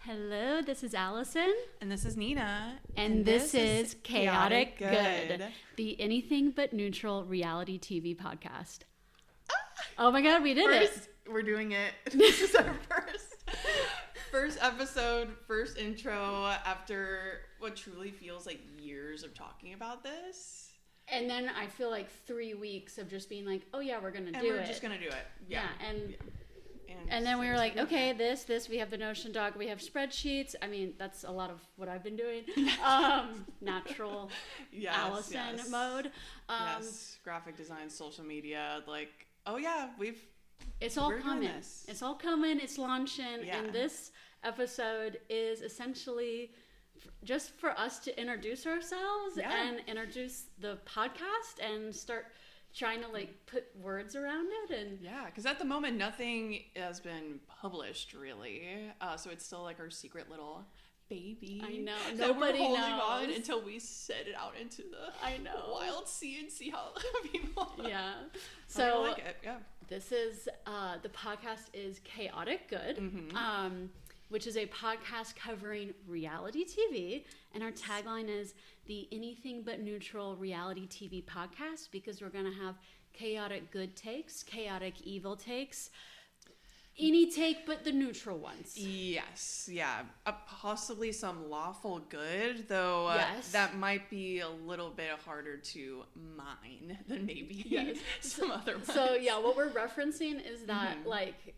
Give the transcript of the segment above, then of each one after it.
Hello, this is Allison. And this is Nina. And this is Chaotic Good, the anything but neutral reality TV podcast. Oh my god, we did it. We're doing it. This is our first episode, first intro after what truly feels like years of talking about this. And then I feel like 3 weeks of just being like, oh yeah, we're going to do it. And we're just going to do it. Yeah. And then we were like, okay, this, we have the Notion doc, we have spreadsheets. I mean, that's a lot of what I've been doing. Natural Allison mode. Yes, graphic design, social media, like, oh yeah, it's all coming. It's all coming, it's launching, and this episode is essentially just for us to introduce ourselves and introduce the podcast and start trying to like put words around it. And because at the moment nothing has been published really, so it's still like our secret little baby. I know, nobody knows on until we set it out into the wild sea and see how people so like it. This is the podcast is Chaotic Good, which is a podcast covering reality TV. And our tagline is the anything but neutral reality TV podcast, because we're going to have chaotic good takes, chaotic evil takes, any take but the neutral ones. Yes, yeah. Possibly some lawful good, though that might be a little bit harder to mine than maybe some other ones. So yeah, what we're referencing is that like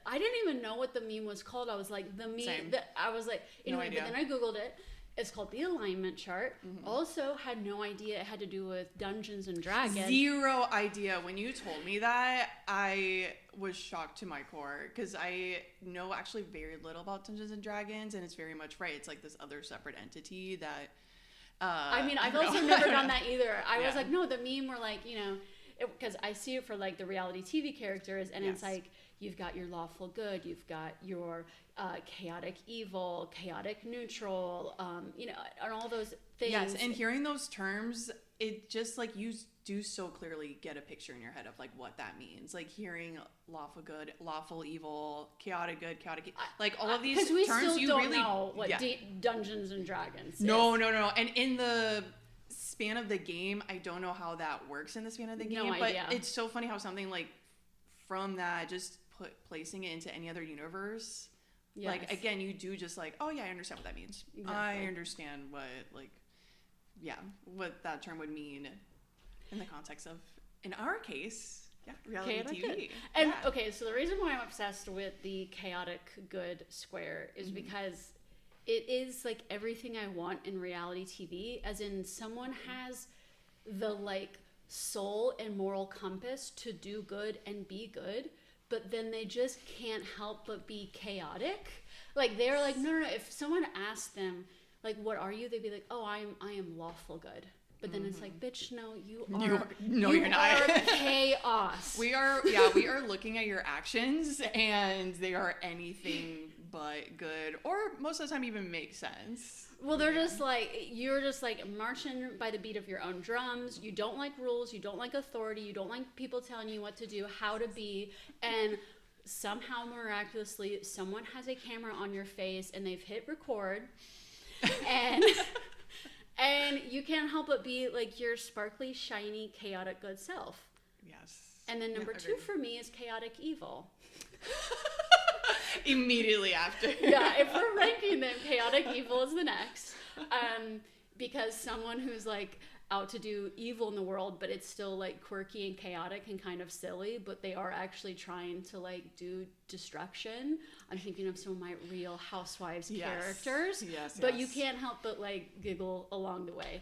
I didn't even know what the meme was called. I was like, I was like, anyway, but then I Googled it. It's called the alignment chart. Also had no idea it had to do with Dungeons and Dragons. Zero idea. When you told me that, I was shocked to my core, because I know actually very little about Dungeons and Dragons, and it's very much right. It's like this other separate entity that... I mean, I've also never done that either. I was like, no, the meme were like, because I see it for like the reality TV characters, and it's like, you've got your lawful good, you've got your chaotic evil, chaotic neutral, and all those things. Yes, and hearing those terms, it just like you do so clearly get a picture in your head of like what that means. Like hearing lawful good, lawful evil, chaotic good, chaotic like all of these terms, we still you don't really know what Dungeons and Dragons is. No. And in the span of the game, I don't know how that works in the span of the game. But it's so funny how something like from that, just placing it into any other universe. Yes. Like, again, you do just like, oh yeah, I understand what that means. Exactly. I understand what what that term would mean in the context of, in our case, reality TV. And okay, so the reason why I'm obsessed with the chaotic good square is because it is like everything I want in reality TV, as in someone has the like soul and moral compass to do good and be good, but then they just can't help but be chaotic. Like they're like, no. If someone asked them, like, what are you? They'd be like, oh, I am lawful good. But then it's like, bitch, no, you're not. Chaos. We are looking at your actions, and they are anything but good, or most of the time even make sense. Well, they're just like, you're just like marching by the beat of your own drums. You don't like rules. You don't like authority. You don't like people telling you what to do, how to be. And somehow, miraculously, someone has a camera on your face and they've hit record. And and you can't help but be like your sparkly, shiny, chaotic good self. Yes. And then number 2 for me is chaotic evil. Immediately after. If we're ranking them, chaotic evil is the next. Because someone who's like out to do evil in the world, but it's still like quirky and chaotic and kind of silly, but they are actually trying to like do destruction. I'm thinking of some of my Real Housewives characters. But you can't help but like giggle along the way.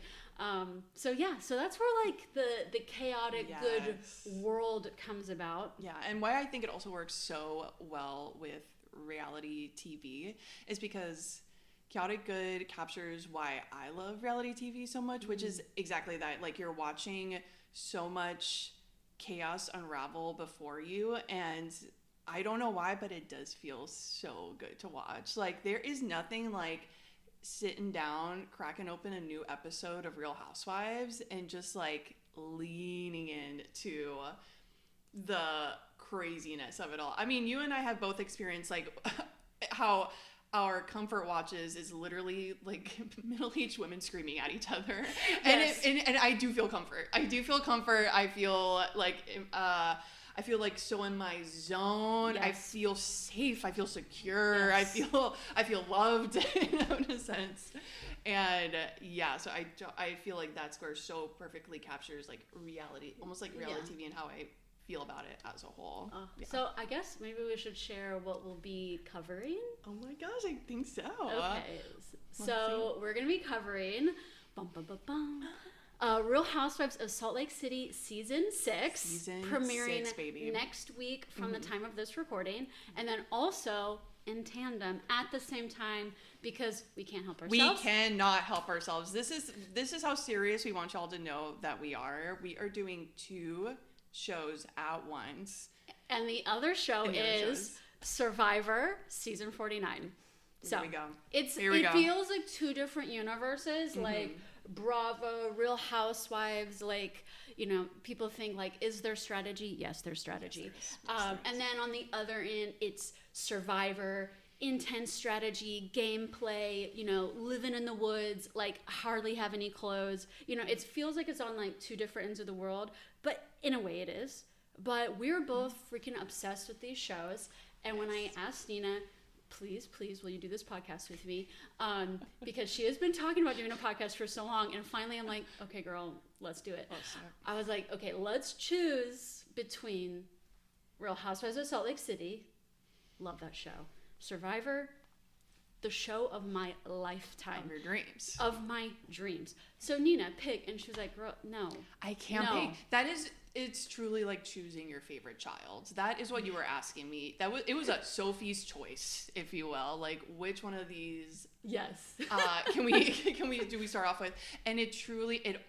So that's where like the chaotic good world comes about. Yeah, and why I think it also works so well with reality TV is because chaotic good captures why I love reality TV so much, which is exactly that. Like, you're watching so much chaos unravel before you, and I don't know why, but it does feel so good to watch. Like, there is nothing like sitting down, cracking open a new episode of Real Housewives and just like leaning into the craziness of it all. I mean, you and I have both experienced like how our comfort watches is literally like middle-aged women screaming at each other. Yes. And I do feel comfort. I feel like so in my zone. Yes. I feel safe. I feel secure. Yes. I feel loved in a sense. And so I feel like that square so perfectly captures like reality, almost like reality TV, and how I feel about it as a whole. So I guess maybe we should share what we'll be covering. Oh my gosh, I think so. Okay, so we're gonna be covering Real Housewives of Salt Lake City season 6, premiering 6, baby. next week from the time of this recording, and then also in tandem at the same time, because we can't help ourselves. We cannot help ourselves. This is how serious we want y'all to know that we are. We are doing 2 shows at once. And the other show is Survivor season 49. So here we go. It feels like 2 different universes, like Bravo, Real Housewives, like, you know, people think like, is there strategy? Yes, there's strategy. And then on the other end, it's Survivor, intense strategy, gameplay, you know, living in the woods, like hardly have any clothes. You know, it feels like it's on like 2 different ends of the world, but in a way it is. But we're both freaking obsessed with these shows. And when I asked Nina, please, will you do this podcast with me? Because she has been talking about doing a podcast for so long. And finally I'm like, okay, girl, let's do it. I was like, okay, let's choose between Real Housewives of Salt Lake City. Love that show. Survivor, the show of my lifetime. Of your dreams. Of my dreams. So Nina, pick. And she was like, girl, no. I can't pick. It's truly like choosing your favorite child. That is what you were asking me. It was a Sophie's choice, if you will. Like, which one of these Yes. do we start off with? And it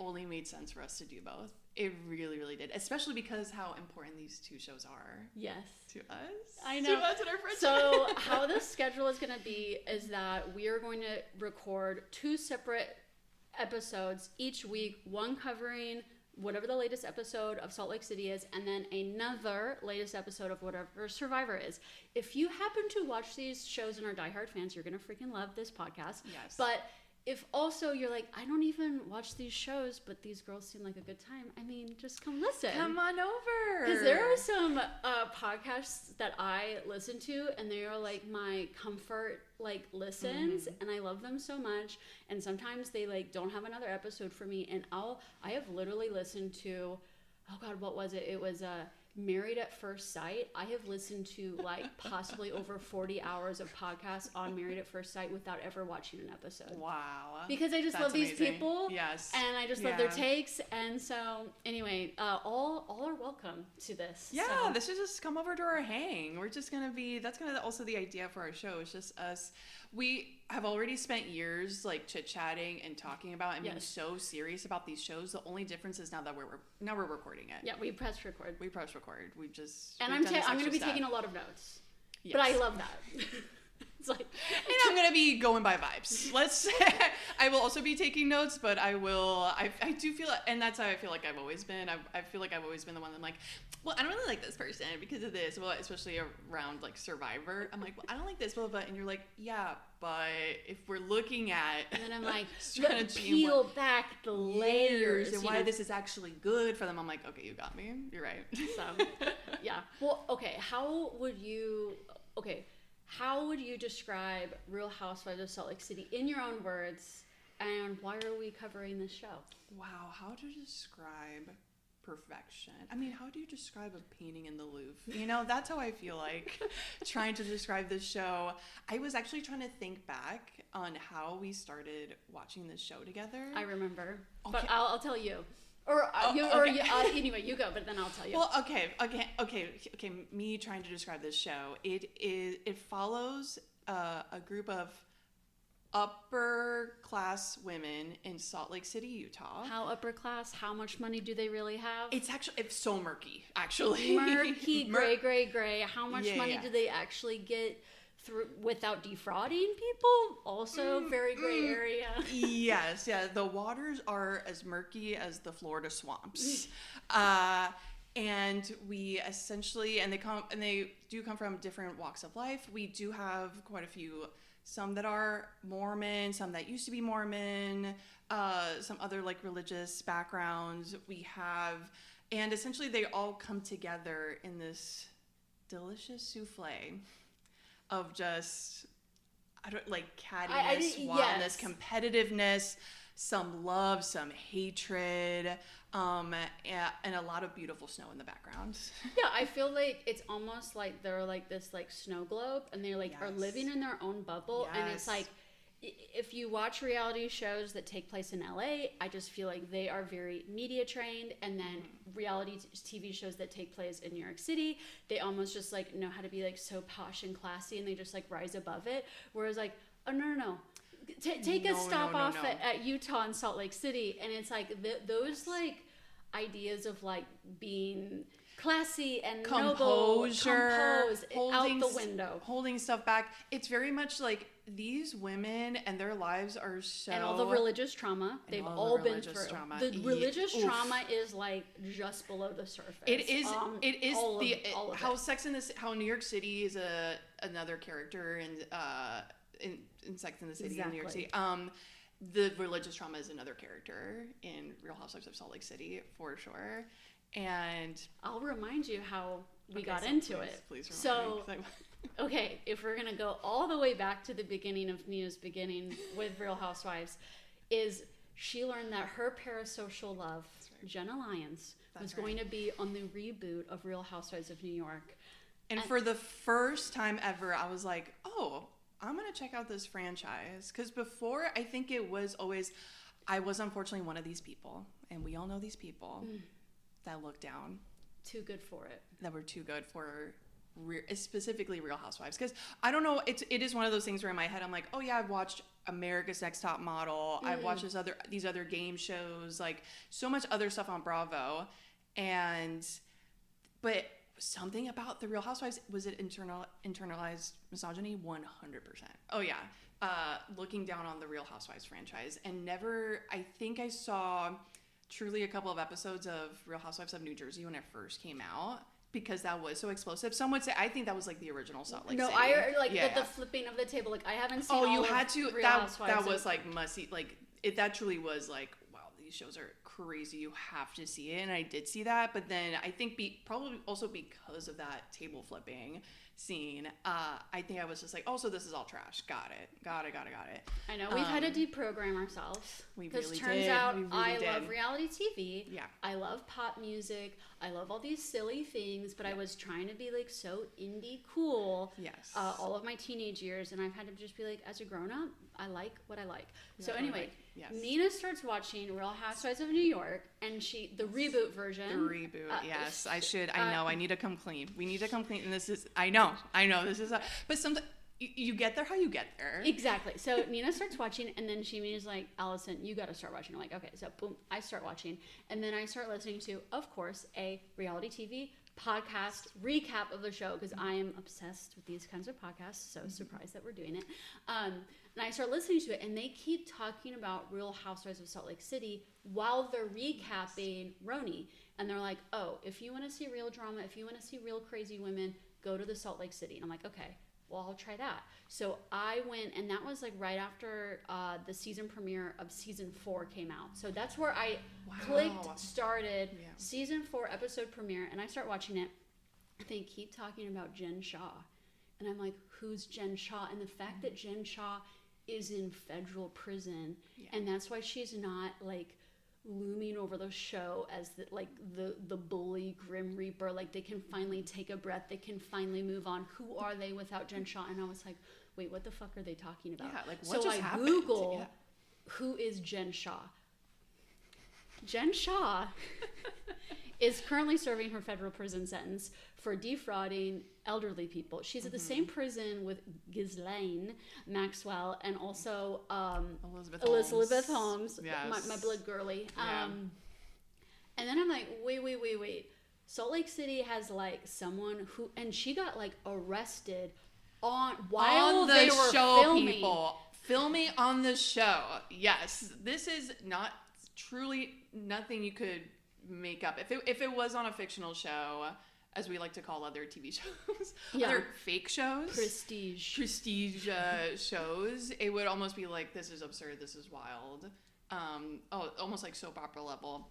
only made sense for us to do both. It really, really did. Especially because how important these 2 shows are. Yes. To us. I know. To us and our friends. So how the schedule is going to be is that we are going to record 2 separate episodes each week, one covering whatever the latest episode of Salt Lake City is, and then another latest episode of whatever Survivor is. If you happen to watch these shows and are diehard fans, you're going to freaking love this podcast. Yes. But if also you're like, I don't even watch these shows, but these girls seem like a good time, I mean, just come listen. Come on over. Because there are some podcasts that I listen to, and they are like my comfort like listens, and I love them so much. And sometimes they like don't have another episode for me, and I have literally listened to, oh God, what was it? It was Married at First Sight. I have listened to like possibly over 40 hours of podcasts on Married at First Sight without ever watching an episode. Wow. Because I just love these people. Yes. And I just love their takes. And so anyway, all are welcome to this. Yeah, so. this should just come over to our hang. We're just going to be, that's going to also the idea for our show. It's just us. We have already spent years like chit-chatting and talking about and being so serious about these shows. The only difference is now that we're recording it. Yeah, we press record. We just I'm going to be taking a lot of notes. Yes. But I love that. It's like, and I'm going to be going by vibes. I will also be taking notes, but I do feel, and that's how I feel like I've always been. I feel like I've always been the one that's like, well, I don't really like this person because of this. Well, especially around like Survivor. I'm like, well, I don't like this, blah, blah, blah. And you're like, yeah, but if we're looking at, and then I'm like, strategy, peel back the layers and why this is actually good for them. I'm like, okay, you got me. You're right. So, yeah. Well, okay. How would you describe Real Housewives of Salt Lake City in your own words, and why are we covering this show? Wow, how to describe perfection. I mean, how do you describe a painting in the Louvre? You know, that's how I feel like trying to describe this show. I was actually trying to think back on how we started watching this show together. I remember, okay. But I'll tell you. Anyway, you go, but then I'll tell you. Well, okay. Me trying to describe this show. It follows a group of upper class women in Salt Lake City, Utah. How upper class? How much money do they really have? It's so murky, actually. Murky, gray. How much money do they actually get through without defrauding people? Also very gray area. Yes, yeah. The waters are as murky as the Florida swamps. And we essentially, and they do come from different walks of life. We do have quite a few, some that are Mormon, some that used to be Mormon, some other like religious backgrounds we have, and essentially they all come together in this delicious souffle of just, I don't like cattiness, wildness, competitiveness, some love, some hatred, and a lot of beautiful snow in the background. Yeah, I feel like it's almost like they're like this like snow globe, and they like are living in their own bubble, and it's like, if you watch reality shows that take place in LA, I just feel like they are very media trained, and then reality TV shows that take place in New York City, they almost just like know how to be like so posh and classy, and they just like rise above it. Whereas like, oh no. Take a stop off at Utah and Salt Lake City, and it's like those like ideas of like being classy and composed out the window, holding stuff back. It's very much like these women and their lives are so, and all the religious trauma they've all been through. The religious trauma is like just below the surface. It is how how New York City is another character in Sex and the City in New York City. The religious trauma is another character in Real Housewives of Salt Lake City for sure. And I'll remind you how we got into it. Please remind me. Okay, if we're gonna go all the way back to the beginning of Nina's beginning with Real Housewives, is she learned that her parasocial love, Jenna Lyons, was going to be on the reboot of Real Housewives of New York. And for the first time ever, I was like, oh, I'm going to check out this franchise. Because before, I think it was always, I was unfortunately one of these people, and we all know these people that look down. Too good for it. That were too good for specifically Real Housewives. Because I don't know, it is one of those things where in my head I'm like, oh yeah, I've watched America's Next Top Model. I've watched these other game shows, like so much other stuff on Bravo. But something about the Real Housewives, was it internalized misogyny? 100%. Oh yeah. Looking down on the Real Housewives franchise, and I think I saw truly a couple of episodes of Real Housewives of New Jersey when it first came out, because that was so explosive. Some would say, I think that was like the original Salt Lake City. No, I like the flipping of the table. Like I haven't seen. Oh, you had of to. Real Housewives that was like must see. Like that truly was like, wow, these shows are crazy. You have to see it, and I did see that. But then I think probably also because of that table flipping scene, I think I was just like, oh, so this is all trash. Got it. I know we've had to deprogram ourselves. We because really turns did. out We really I did. love reality TV. Yeah. I love pop music. I love all these silly things, but I was trying to be like so indie cool. Yes. All of my teenage years, and I've had to just be like, as a grown up, I like what I like. So anyway, Nina starts watching Real Housewives of New York, and the reboot version. The reboot, yes. I know. I need to come clean. We need to come clean. And this is, I know. This is, but sometimes you get there how you get there. Exactly. So Nina starts watching, and then she is like, Allison, you got to start watching. I'm like, okay. So boom, I start watching. And then I start listening to, of course, a reality TV podcast recap of the show, because I am obsessed with these kinds of podcasts. So surprised that we're doing it. And I start listening to it, and they keep talking about Real Housewives of Salt Lake City while they're recapping Roni. And they're like, oh, if you want to see real drama, if you want to see real crazy women, go to the Salt Lake City. And I'm like, okay, well, I'll try that. So I went, and that was like right after the season premiere of season 4 came out. So that's where I started season 4 episode premiere, and I start watching it. They keep talking about Jen Shah. And I'm like, who's Jen Shah? And the fact that Jen Shah is in federal prison, and that's why she's not like looming over the show as the bully grim reaper. Like they can finally take a breath, they can finally move on. Who are they without Jen Shah? And I was like, wait, what the fuck are they talking about? Like what just happened? Google who is Jen Shah. Jen Shah is currently serving her federal prison sentence for defrauding elderly people. She's at the same prison with Ghislaine Maxwell and also Elizabeth Holmes, yes. my blood girly. And then I'm like, wait. Salt Lake City has like someone who, and she got like arrested while they were filming. Filming on the show. Yes, this is not truly nothing you could make up if it was on a fictional show, as we like to call other TV shows, Yeah. other fake shows, prestige shows, it would almost be like, this is absurd, this is wild, almost like soap opera level.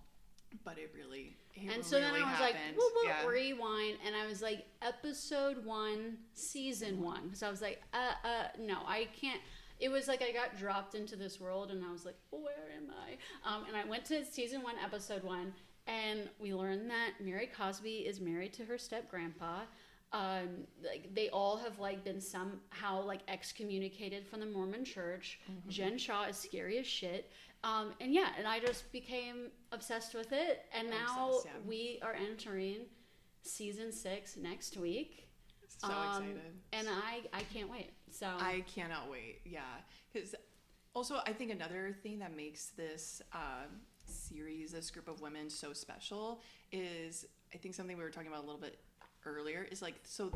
But it really and so really then I was happened. like, whoop, rewind, and I was like, episode 1, season 1. So I was like, no, I can't. It was like I got dropped into this world, and I was like, where am I? And I went to season 1, episode 1, and we learned that Mary Cosby is married to her step grandpa. Like they all have like been somehow like excommunicated from the Mormon Church. Jen Shaw is scary as shit. And I just became obsessed with it, and now we are entering season 6 next week. So excited. And I can't wait. So I cannot wait. Yeah, because also I think another thing that makes this series, this group of women, so special is, I think something we were talking about a little bit earlier, is like, so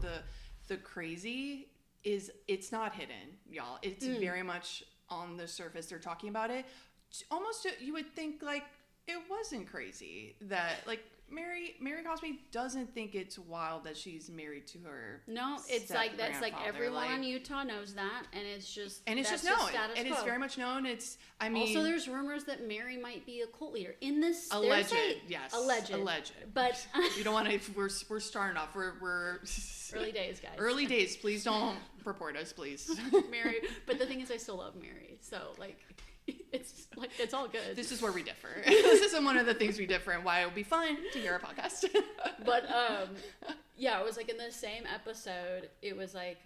the crazy is, it's not hidden, y'all. It's very much on the surface. They're talking about it. Almost you would think like it wasn't crazy that like Mary Cosby doesn't think it's wild that she's married to her. No, it's like that's like everyone in Utah knows that, and it's just known, and it's very much known. Also there's rumors that Mary might be a cult leader in this. Alleged. But you don't want to. We're starting off. We're early days, guys. Early days. Please don't report us, please. Mary, but the thing is, I still love Mary, so like. It's all good. This is where we differ. This is one of the things we differ, and why it would be fun to hear a podcast. But it was like in the same episode, it was like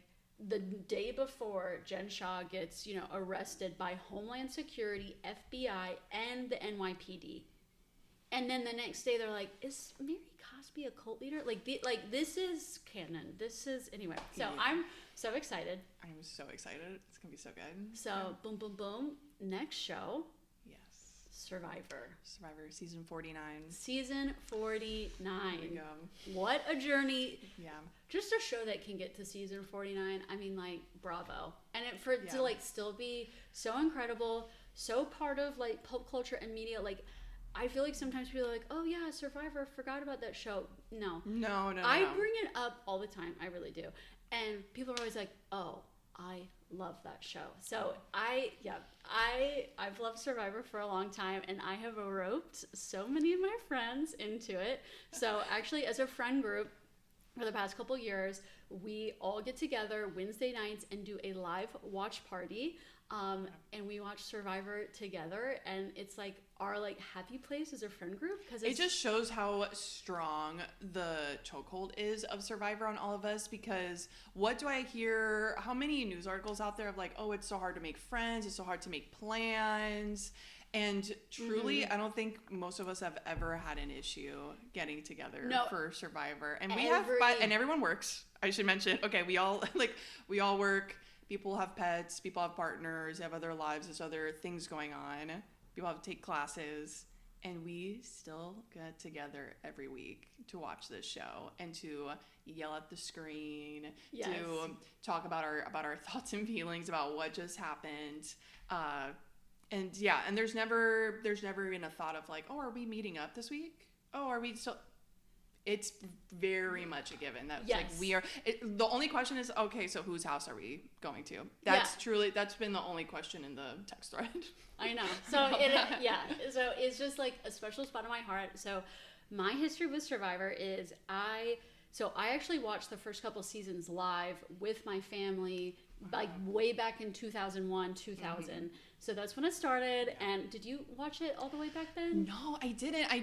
the day before Jen Shaw gets arrested by Homeland Security, FBI, and the NYPD, and then the next day they're like, is Mary Cosby a cult leader? Like this is canon. This is anyway. So I'm so excited. I'm so excited. It's gonna be so good. So boom, boom, boom. Next show. Yes. Survivor season 49. Season 49. There we go. What a journey. Yeah. Just a show that can get to season 49. I mean, like, bravo. And for it to like still be so incredible, so part of like pop culture and media. Like, I feel like sometimes people are like, oh yeah, Survivor, forgot about that show. No. I bring it up all the time. I really do. And people are always like, oh, I love that show. So I've loved Survivor for a long time, and I have roped so many of my friends into it. So actually, as a friend group for the past couple years, we all get together Wednesday nights and do a live watch party. And we watch Survivor together, and it's like our like happy place as a friend group, because it just shows how strong the chokehold is of Survivor on all of us. Because what do I hear? How many news articles out there of like, oh, it's so hard to make friends, it's so hard to make plans, and truly, I don't think most of us have ever had an issue getting together for Survivor, and and everyone works. I should mention, okay, we all work. People have pets, people have partners, they have other lives, there's other things going on. People have to take classes, and we still get together every week to watch this show and to yell at the screen, to talk about our thoughts and feelings about what just happened. And there's never even a thought of like, oh, are we meeting up this week? Oh, are we still? It's very much a given that like we are. The only question is, okay, so whose house are we going to? That's been the only question in the text thread. I know. So so it's just like a special spot in my heart. So my history with Survivor is I actually watched the first couple seasons live with my family, like way back in 2001, 2000. So that's when it started. And did you watch it all the way back then? No, I didn't. I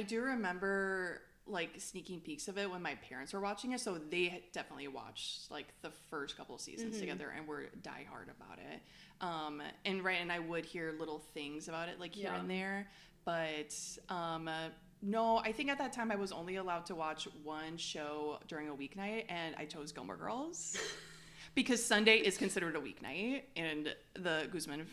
do remember like sneaking peeks of it when my parents were watching it, so they definitely watched like the first couple of seasons together and were diehard about it. And I would hear little things about it like here and there, but no, I think at that time I was only allowed to watch one show during a weeknight, and I chose Gilmore Girls. Because Sunday is considered a weeknight in the Guzman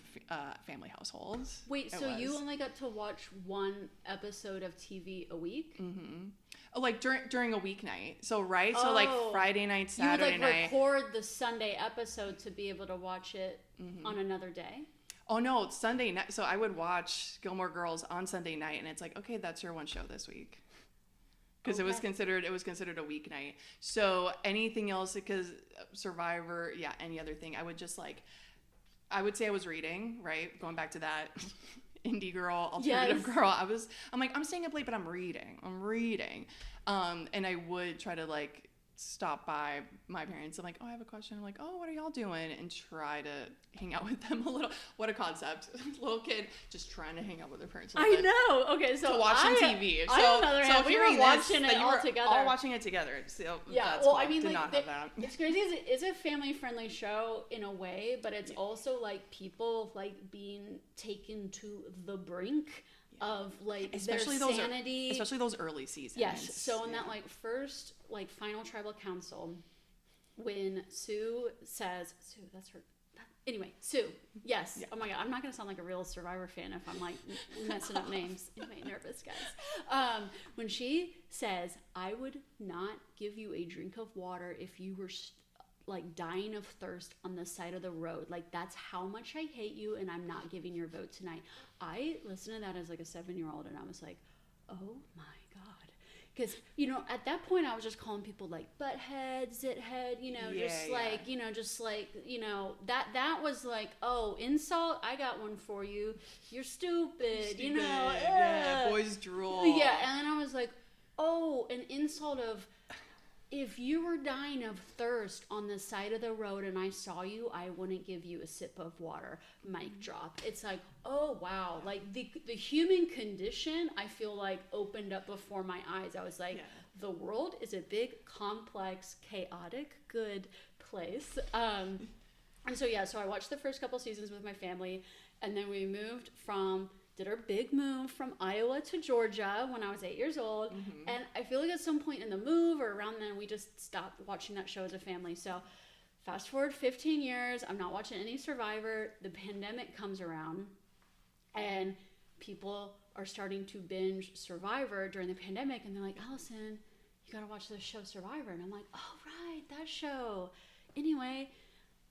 family household. Wait, so you only got to watch one episode of TV a week? Mm-hmm. Oh, like during a weeknight. So so like Friday night, Saturday night. You would like record the Sunday episode to be able to watch it on another day? Oh no, it's Sunday night. So I would watch Gilmore Girls on Sunday night, and it's like, okay, that's your one show this week. Because it was considered a weeknight. So anything else, because Survivor, yeah, any other thing, I would just like, I would say I was reading, right? Going back to that indie girl, alternative girl. I'm like, I'm staying up late, but I'm reading. And I would try to like stop by my parents. I'm like, oh, I have a question. I'm like, oh, what are y'all doing? And try to hang out with them a little. What a concept. Little kid just trying to hang out with their parents. I know. Okay, so watching TV. So on the other hand, we were watching it all together. All watching it together. So yeah. That's well, cool. I mean, Did like, not have that. It's crazy. It's a family-friendly show in a way, but it's also like people like being taken to the brink of like especially their sanity, especially those early seasons. Yes. So in that like first like final tribal council, when Sue says that's her. Anyway, Sue. Yes. Yeah. Oh my God. I'm not gonna sound like a real Survivor fan if I'm like messing up names. It made me nervous, guys. When she says, "I would not give you a drink of water if you were like dying of thirst on the side of the road. Like that's how much I hate you, and I'm not giving your vote tonight." I listened to that as like a 7-year-old, and I was like, "Oh my God." Because, you know, at that point, I was just calling people, like, butthead, zithead, you know, that was like, oh, insult, I got one for you. You're stupid, you know. Yeah, boys drool. Yeah, and then I was like, oh, an insult of, if you were dying of thirst on the side of the road and I saw you, I wouldn't give you a sip of water. Mic drop. It's like, oh, wow. Like, the human condition, I feel like, opened up before my eyes. I was like, the world is a big, complex, chaotic, good place. And so, so I watched the first couple seasons with my family, and then we did our big move from Iowa to Georgia when I was 8 years old. Mm-hmm. And I feel like at some point in the move or around then, we just stopped watching that show as a family. So fast forward 15 years, I'm not watching any Survivor. The pandemic comes around and people are starting to binge Survivor during the pandemic. And they're like, Allison, you got to watch this show Survivor. And I'm like, oh, right, that show. Anyway,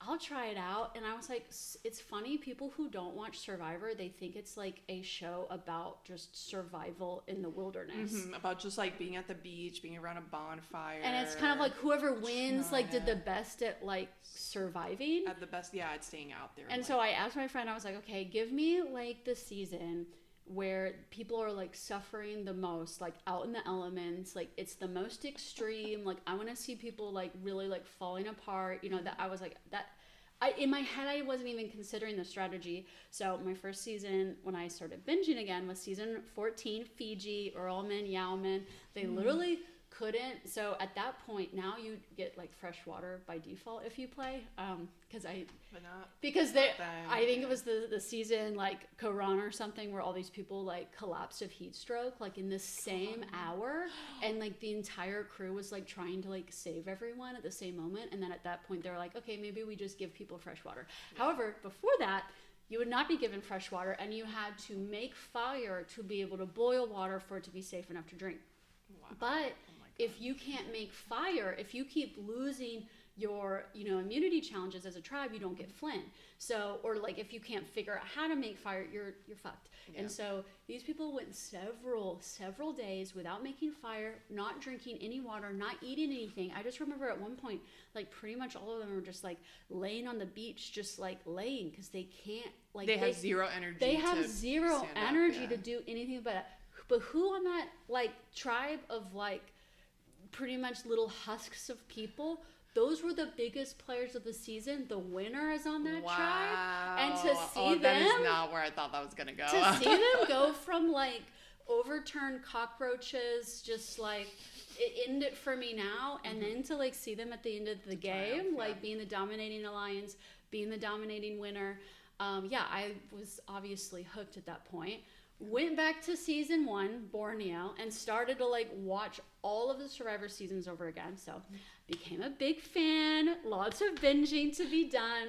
I'll try it out. And I was like, it's funny, people who don't watch Survivor, they think it's like a show about just survival in the wilderness. Mm-hmm. About just like being at the beach, being around a bonfire. And it's kind of like whoever wins like did the best at like surviving. At the best, at staying out there. And so I asked my friend, I was like, okay, give me like the season where people are like suffering the most, like out in the elements, like it's the most extreme, like I want to see people like really like falling apart, you know. That I was like, in my head I wasn't even considering the strategy. So my first season when I started binging again was season 14, Fiji, Earlman, Yowman. They literally couldn't. So at that point now you get like fresh water by default if you play, because I think it was the season like Quran or something where all these people like collapsed of heat stroke like in the same hour, and like the entire crew was like trying to like save everyone at the same moment. And then at that point they were like, okay, maybe we just give people fresh water. However, before that you would not be given fresh water, and you had to make fire to be able to boil water for it to be safe enough to drink. Wow. But if you can't make fire, if you keep losing your, immunity challenges as a tribe, you don't get Flint. So, or like if you can't figure out how to make fire, you're fucked. Yeah. And so these people went several days without making fire, not drinking any water, not eating anything. I just remember at one point, like pretty much all of them were just like laying on the beach, just like laying, because they can't like they have zero energy. They have zero energy to do anything but who on that like tribe of like pretty much little husks of people, those were the biggest players of the season. The winner is on that tribe. And to see them... that is not where I thought that was going to go. To see them go from, like, overturned cockroaches, just, like, it ended for me now, and then to, like, see them at the end of the game, like, being the dominating alliance, being the dominating winner. I was obviously hooked at that point. Went back to season 1, Borneo, and started to like watch all of the Survivor seasons over again. So became a big fan, lots of binging to be done.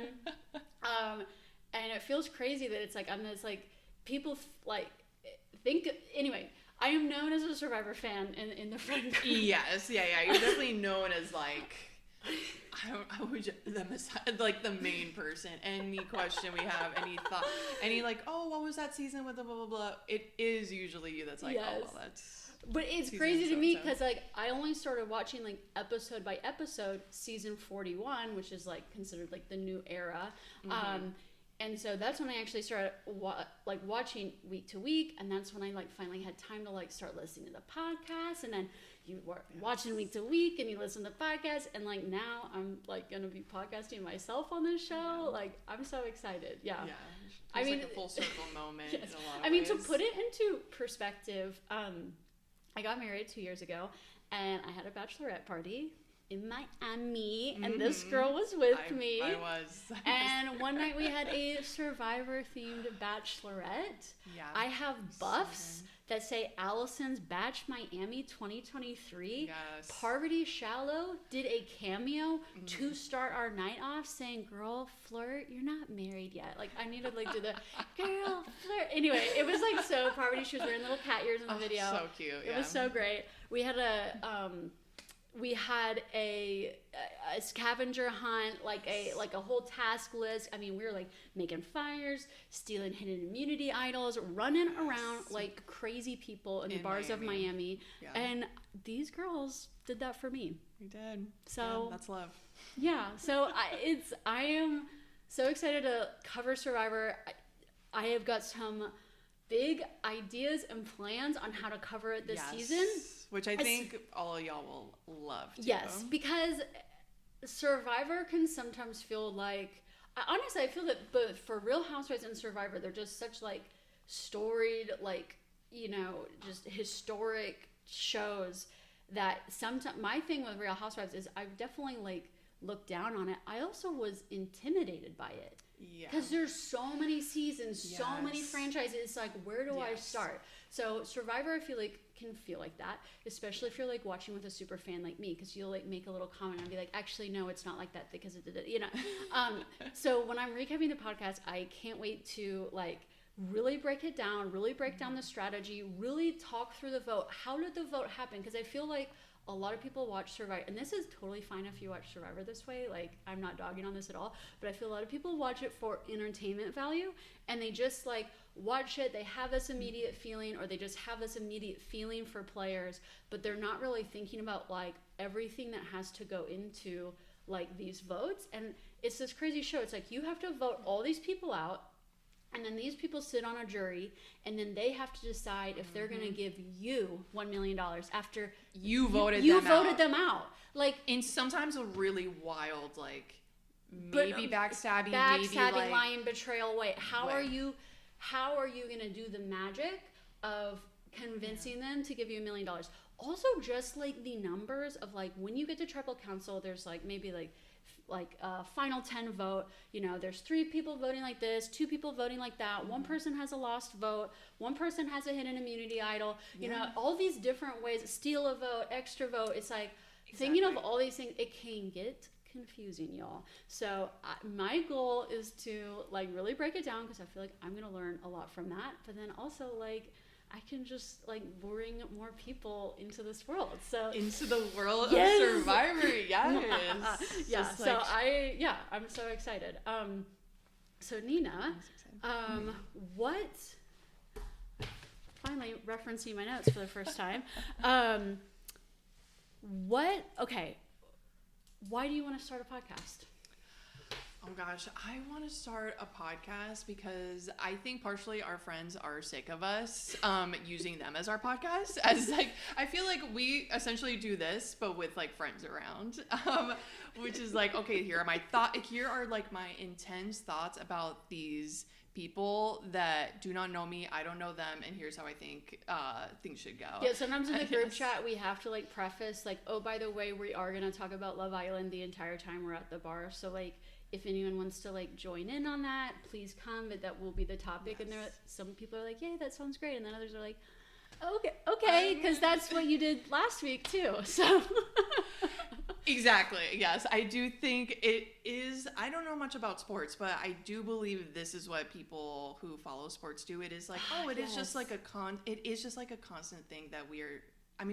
And it feels crazy that it's like, I'm this like, people like think, anyway, I am known as a Survivor fan in the friend group. Yes, you're definitely known as like I would like the main person. Any question we have, any thought, any like, oh, what was that season with the blah blah blah? It is usually you that's like, yes. Oh, well, that's. But it's crazy to me because like I only started watching like episode by episode season 41, which is like considered like the new era. And so that's when I actually started watching week to week, and that's when I like finally had time to like start listening to the podcast, and then you were watching week to week and you listen to podcasts, and like now I'm like gonna be podcasting myself on this show. Like I'm so excited. Yeah. I mean, like a full circle moment. Yes. In a lot of I mean, ways. to put it into perspective, I got married 2 years ago, and I had a bachelorette party in Miami, and this girl was with me. I was. And one night we had a Survivor-themed bachelorette. Yeah. I have buffs that say Allison's Batch Miami 2023. Yes. Parvati Shallow did a cameo to start our night off saying, girl, flirt, you're not married yet. Like, I need to like do the girl, flirt. Anyway, it was like so Parvati, she was wearing little cat ears in the video. So cute, It was so great. We had a scavenger hunt, like a whole task list. I mean, we were like making fires, stealing hidden immunity idols, running around like crazy people in the bars of Miami. Yeah. And these girls did that for me. We did. So that's love. Yeah. So I am so excited to cover Survivor. I have got some big ideas and plans on how to cover it this season. Which I think all of y'all will love to. Yes, because Survivor can sometimes feel like, honestly, I feel that both for Real Housewives and Survivor, they're just such like storied, like, you know, just historic shows that sometimes, my thing with Real Housewives is I've definitely like looked down on it. I also was intimidated by it. Yeah. Because there's so many seasons, so many franchises. It's like, where do I start? So Survivor, I feel like, can feel like that, especially if you're like watching with a super fan like me, because you'll like make a little comment and be like, actually, no, it's not like that because it did it, you know. So when I'm recapping the podcast, I can't wait to like really break it down, really break down the strategy, really talk through the vote. How did the vote happen? Because I feel like a lot of people watch Survivor, and this is totally fine if you watch Survivor this way, like I'm not dogging on this at all, but I feel a lot of people watch it for entertainment value, and they just like watch it, they have this immediate feeling, or they just have this immediate feeling for players, but they're not really thinking about like everything that has to go into like these votes. And it's this crazy show. It's like you have to vote all these people out, and then these people sit on a jury, and then they have to decide if they're going to give you $1 million after you voted them out. Like, and sometimes a really wild, like, maybe backstabbing, maybe like lying, betrayal. Wait, how are you going to do the magic of convincing them to give you $1 million? Also, just like the numbers of like when you get to tribal council, there's like maybe like final 10 vote, you know, there's 3 people voting like this, 2 people voting like that, one person has a lost vote, one person has a hidden immunity idol, you know, all these different ways, steal a vote, extra vote. It's like thinking of all these things, it can get confusing, y'all. So my goal is to like really break it down, because I feel like I'm gonna learn a lot from that, but then also like I can just like bring more people into this world. So into the world of Survivor, yes. Yeah. So I'm so excited. So Nina, what? Finally referencing my notes for the first time. What? Okay. Why do you want to start a podcast? Oh gosh, I want to start a podcast because I think partially our friends are sick of us using them as our podcast. As like, I feel like we essentially do this, but with like friends around, which is like, okay, here are like my intense thoughts about these people that do not know me, I don't know them, and here's how I think things should go. Yeah, sometimes in the group chat we have to like preface like, oh, by the way, we are gonna talk about Love Island the entire time we're at the bar, so like if anyone wants to like join in on that, please come, but that will be the topic. Yes. And some people are like, yay, that sounds great, and then others are like, okay, because that's what you did last week too. So exactly, yes, I do think it is. I don't know much about sports, but I do believe this is what people who follow sports do. It is like, it is just like it is just like a constant thing that we are.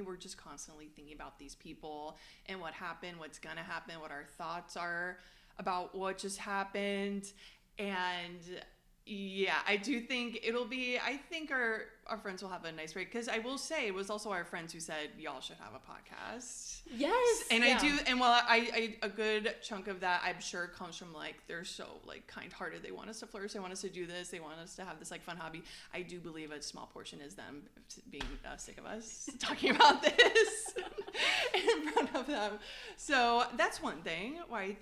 we're just constantly thinking about these people and what happened, what's gonna happen, what our thoughts are about what just happened. And yeah, I do think I think our friends will have a nice break, because I will say it was also our friends who said y'all should have a podcast. Yes. And yeah. I do, and while I a good chunk of that I'm sure comes from like they're so like kind-hearted, they want us to flourish, they want us to do this, they want us to have this like fun hobby. I do believe a small portion is them being sick of us talking about this in front of them. So that's one thing why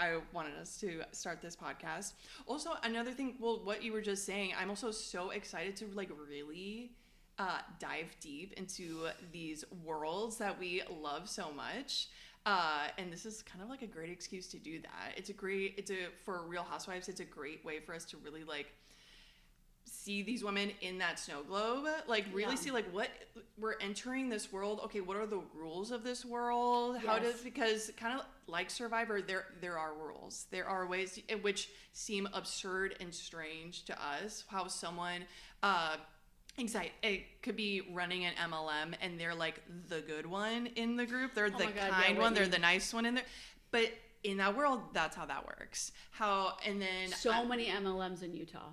I wanted us to start this podcast. Also, another thing, well, what you were just saying, I'm also so excited to like really dive deep into these worlds that we love so much. And this is kind of like a great excuse to do that. For Real Housewives, it's a great way for us to really like see these women in that snow globe, like really see like what we're entering this world. Okay, what are the rules of this world? Yes. Because kind of like Survivor, there are rules. There are ways in which seem absurd and strange to us. How someone it could be running an MLM and they're like the good one in the group. They're the kind one. They're the nice one in there. But in that world, that's how that works. Many MLMs in Utah.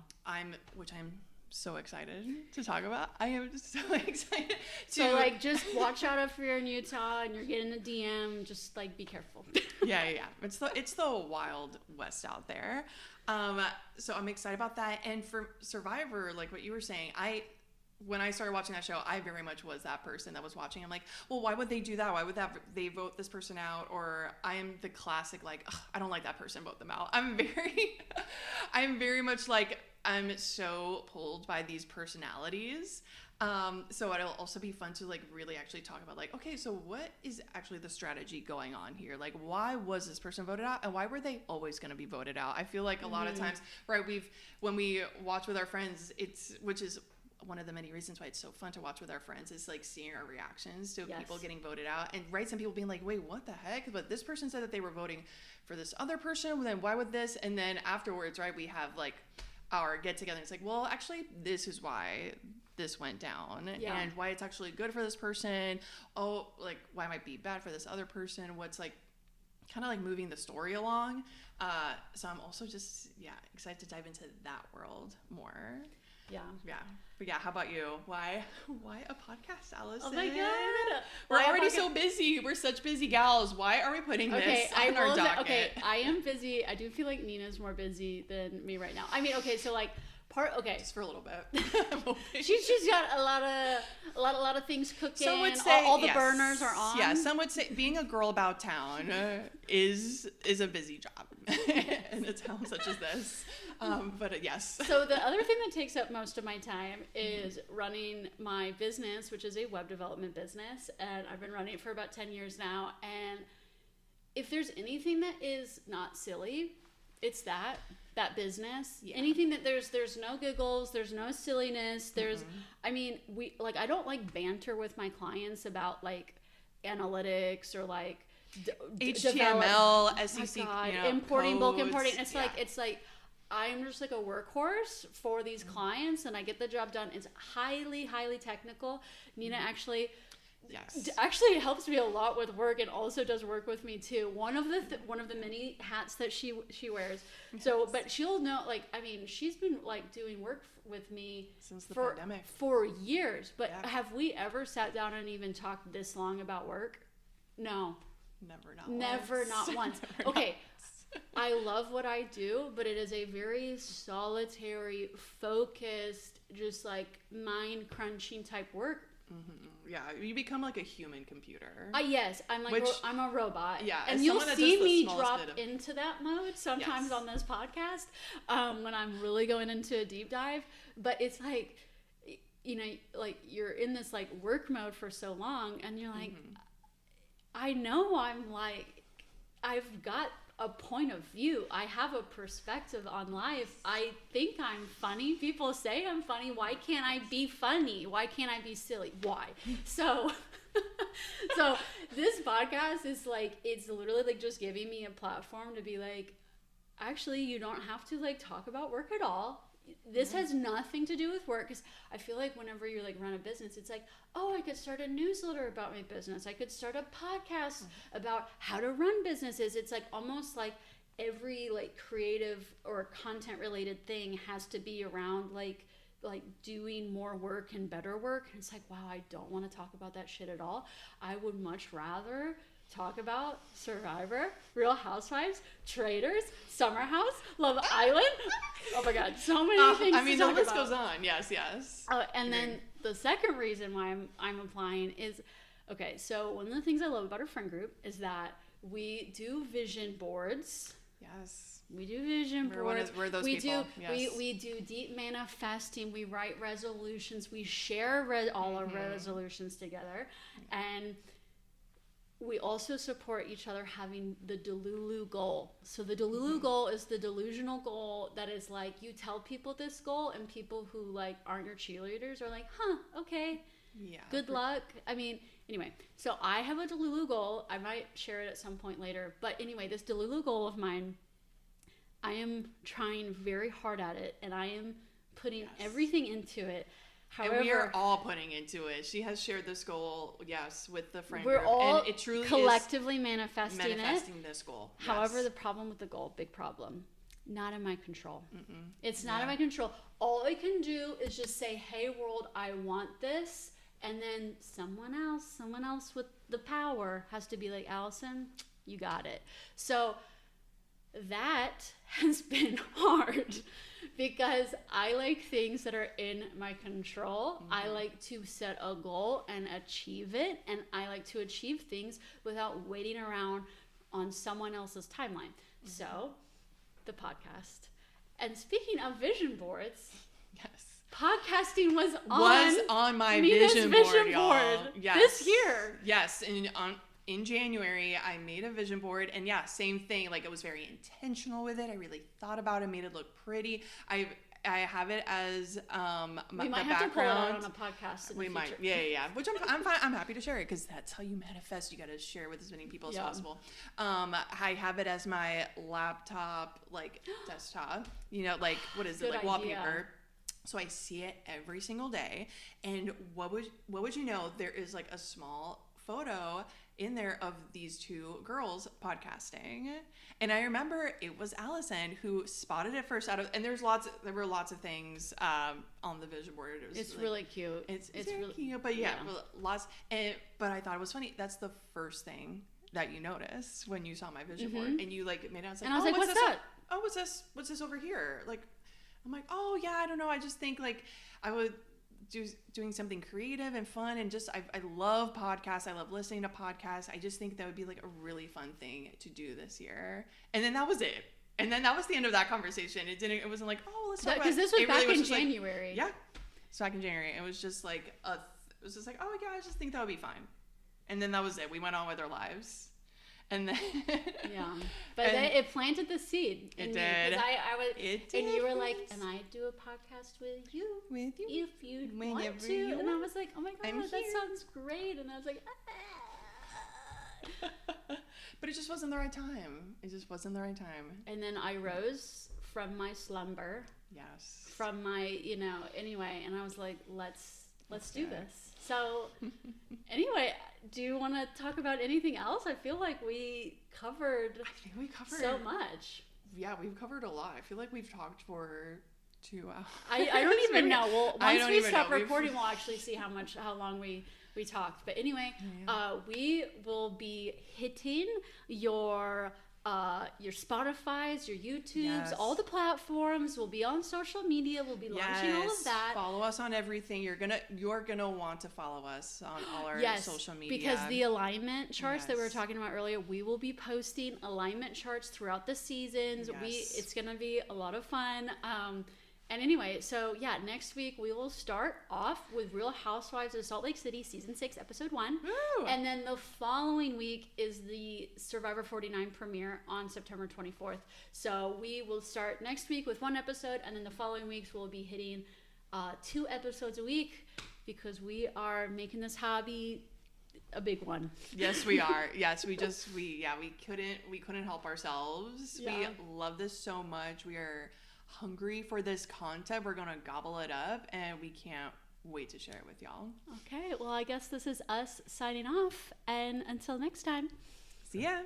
Which I'm so excited to talk about. I am so excited. So like, just watch out if you're in Utah and you're getting a DM. Just like, be careful. Yeah. It's the Wild West out there. So I'm excited about that. And for Survivor, like what you were saying, when I started watching that show, I very much was that person that was watching. I'm like, well, why would they do that? Why would they vote this person out? Or I am the classic, like, I don't like that person, vote them out. I'm very much like, I'm so pulled by these personalities. So it'll also be fun to like really actually talk about like, okay, so what is actually the strategy going on here? Like, why was this person voted out, and why were they always going to be voted out? I feel like a lot of times, right, when we watch with our friends, which is one of the many reasons why it's so fun to watch with our friends, is like seeing our reactions to people getting voted out, and right, some people being like, wait, what the heck? But this person said that they were voting for this other person, then why would this? And then afterwards, right, we have like our get together. It's like, well, actually, this is why this went down, and why it's actually good for this person. Oh, like why it might be bad for this other person. What's like kind of like moving the story along. So I'm also just excited to dive into that world more. Yeah. But how about you? Why a podcast, Allison? Oh my God. We're already so busy. We're such busy gals. Why are we putting this on our docket? Okay, I am busy. I do feel like Nina's more busy than me right now. I mean, okay, so like just for a little bit. she's got a lot of things cooking. Some would say all the burners are on. Yeah, some would say being a girl about town is a busy job in a town such as this. But yes. So the other thing that takes up most of my time is running my business, which is a web development business, and I've been running it for about 10 years now. And if there's anything that is not silly, it's that business. Anything that there's no giggles, there's no silliness, there's I mean, I don't like banter with my clients about like analytics or like HTML, SEC, importing, bulk importing. It's like I'm just like a workhorse for these clients, and I get the job done. It's highly, highly technical. Nina actually helps me a lot with work, and also does work with me too. One of the many hats that she wears. Yes. So, but she'll know, like, I mean, she's been like doing work with me since the pandemic for years. But have we ever sat down and even talked this long about work? No, never, not once. Okay. I love what I do, but it is a very solitary, focused, just like mind crunching type work. Yeah, you become like a human computer. Yes, I'm a robot. Yeah, and you'll see me drop into that mode sometimes on this podcast when I'm really going into a deep dive. But it's like, like you're in this like work mode for so long, and you're like, I know I'm like, I've got a point of view. I have a perspective on life. I think I'm funny. People say I'm funny. Why can't I be funny? Why can't I be silly? Why? So this podcast is like, it's literally like just giving me a platform to be like, actually, you don't have to like talk about work at all. this has nothing to do with work, because I feel like whenever you like run a business, it's like, oh, I could start a newsletter about my business. I could start a podcast about how to run businesses. It's like almost like every like creative or content related thing has to be around like doing more work and better work. And it's like, wow, I don't want to talk about that shit at all. I would much rather talk about Survivor, Real Housewives, Traders, Summer House, Love Island. Oh my God, so many things. I mean, to the talk list about. goes on. Yes. And then the second reason why I'm applying is, okay, so one of the things I love about our friend group is that we do vision boards. Yes. We do vision boards. We're those we people. We do deep manifesting. We write resolutions. We share all our resolutions together, and we also support each other having the Delulu goal. So the Delulu goal is the delusional goal that is like, you tell people this goal, and people who like aren't your cheerleaders are like, huh, okay, good luck. I mean, anyway, so I have a Delulu goal. I might share it at some point later. But anyway, this Delulu goal of mine, I am trying very hard at it, and I am putting everything into it. However, and we are all putting into it. She has shared this goal, with the friend we're group. all And it truly collectively is manifesting this goal. However, the problem with the goal, big problem, not in my control. It's not in my control. All I can do is just say, hey, world, I want this. And then someone else with the power has to be like, Allison, you got it. So that has been hard. Because I like things that are in my control. I like to set a goal and achieve it. And I like to achieve things without waiting around on someone else's timeline. So, the podcast. And speaking of vision boards, podcasting was on my Nina's vision board, board this year. Yes, and in January, I made a vision board, and same thing. Like, it was very intentional with it. I really thought about it, made it look pretty. I have it as we might have to pull it out on a podcast. We might, yeah. Which I'm fine. I'm happy to share it, because that's how you manifest. You got to share with as many people as possible. I have it as my laptop, like desktop. What is it, like wallpaper? So I see it every single day. And what would you know? There is like a small photo in there of these two girls podcasting, and I remember it was Allison who spotted it first and there were lots of things on the vision board. It's like, really cute. It's really cute, but lots. But I thought it was funny. That's the first thing that you noticed when you saw my vision board, and you like made it. I was like, what's that? Oh, what's this over here? Like, I'm like, oh yeah, I don't know. I just think like I would doing something creative and fun, and just I love podcasts. I love listening to podcasts. I just think that would be like a really fun thing to do this year. And then that was it. And then that was the end of that conversation. It wasn't like, oh, let's talk about it. Because this was back in January. Like, so back in January. It was just like oh yeah, I just think that would be fine. And then that was it. We went on with our lives. And then but it planted the seed. It did. It did. And you were like, and I do a podcast with you if you want to. And I was like, oh my God, that sounds great. And I was like, but it just wasn't the right time. And then I rose from my slumber. Yes. From my, anyway, and I was like, let's do this. So, anyway, do you want to talk about anything else? I feel like we covered so much. Yeah, we've covered a lot. I feel like we've talked for 2 hours. I don't even know. Well, once we stop recording, we'll actually see how long we talked. But anyway, we will be hitting your Spotify's, your YouTube's, all the platforms. We'll be on social media. We'll be launching all of that. Follow us on everything. You're gonna want to follow us on all our social media. Because the alignment charts that we were talking about earlier, we will be posting alignment charts throughout the seasons. It's gonna be a lot of fun. And anyway, so next week we will start off with Real Housewives of Salt Lake City, Season 6, Episode 1. Woo! And then the following week is the Survivor 49 premiere on September 24th. So we will start next week with 1 episode, and then the following weeks we'll be hitting 2 episodes a week, because we are making this hobby a big one. Yes, we are. Yes, we couldn't help ourselves. Yeah. We love this so much. We are hungry for this content. We're gonna gobble it up, and we can't wait to share it with y'all. Okay, well, I guess this is us signing off, and until next time. See ya.